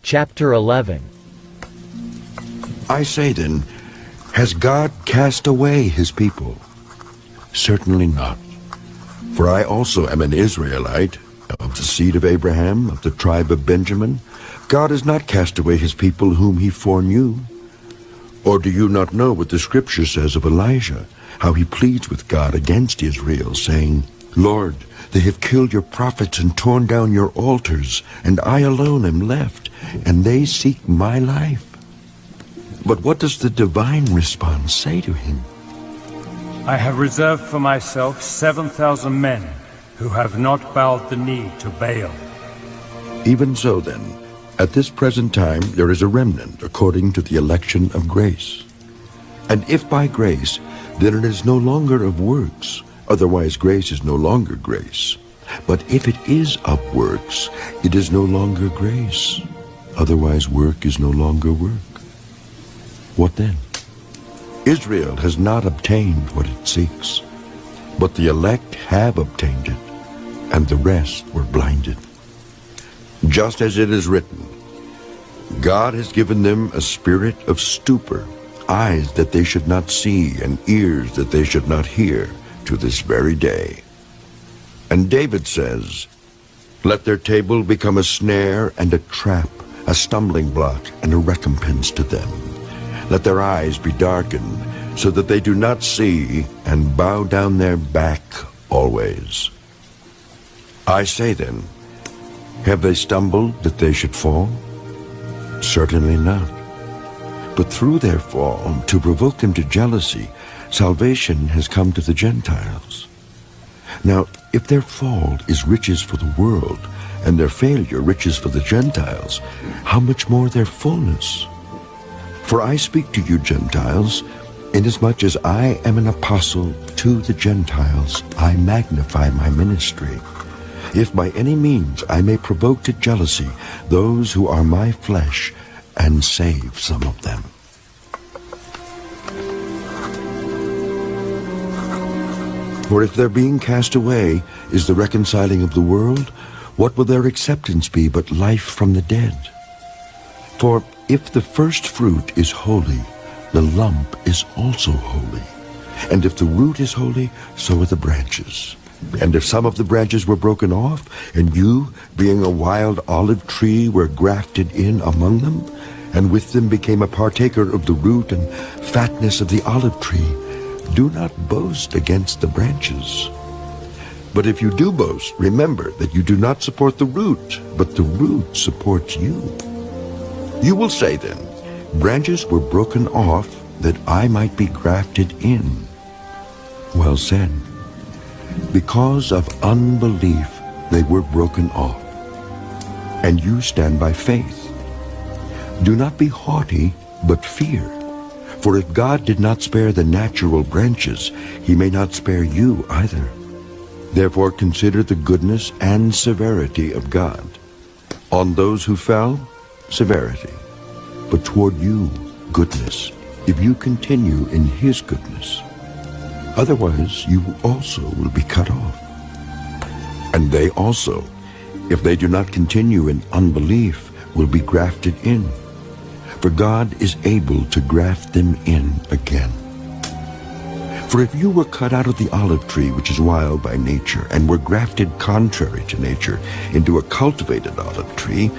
Chapter 11. I say then, has God cast away his people? Certainly not. For I also am an Israelite, of the seed of Abraham, of the tribe of Benjamin. God has not cast away his people whom he foreknew. Or do you not know what the Scripture says of Elijah, how he pleads with God against Israel, saying, Lord, they have killed your prophets and torn down your altars, and I alone am left, and they seek my life. But what does the divine response say to him? I have reserved for myself 7,000 men who have not bowed the knee to Baal. Even so then, at this present time there is a remnant according to the election of grace. And if by grace, then it is no longer of works, otherwise grace is no longer grace. But if it is of works, it is no longer grace, otherwise work is no longer work. What then? Israel has not obtained what it seeks, but the elect have obtained it, and the rest were blinded. Just as it is written, God has given them a spirit of stupor, eyes that they should not see, and ears that they should not hear, to this very day. And David says, let their table become a snare and a trap, a stumbling block and a recompense to them. Let their eyes be darkened, so that they do not see, and bow down their back always. I say then, have they stumbled that they should fall? Certainly not. But through their fall, to provoke them to jealousy, salvation has come to the Gentiles. Now, if their fall is riches for the world, and their failure riches for the Gentiles, how much more their fullness? For I speak to you Gentiles, inasmuch as I am an apostle to the Gentiles, I magnify my ministry. If by any means I may provoke to jealousy those who are my flesh, and save some of them. For if their being cast away is the reconciling of the world, what will their acceptance be but life from the dead? For if the first fruit is holy, the lump is also holy. And if the root is holy, so are the branches. And if some of the branches were broken off, and you, being a wild olive tree, were grafted in among them, and with them became a partaker of the root and fatness of the olive tree, do not boast against the branches. But if you do boast, remember that you do not support the root, but the root supports you. You will say then, branches were broken off that I might be grafted in. Well said. Because of unbelief they were broken off, and you stand by faith. Do not be haughty, but fear. For if God did not spare the natural branches, he may not spare you either. Therefore consider the goodness and severity of God. On those who fell, severity, but toward you, goodness, if you continue in his goodness. Otherwise, you also will be cut off. And they also, if they do not continue in unbelief, will be grafted in. For God is able to graft them in again. For if you were cut out of the olive tree, which is wild by nature, and were grafted contrary to nature into a cultivated olive tree,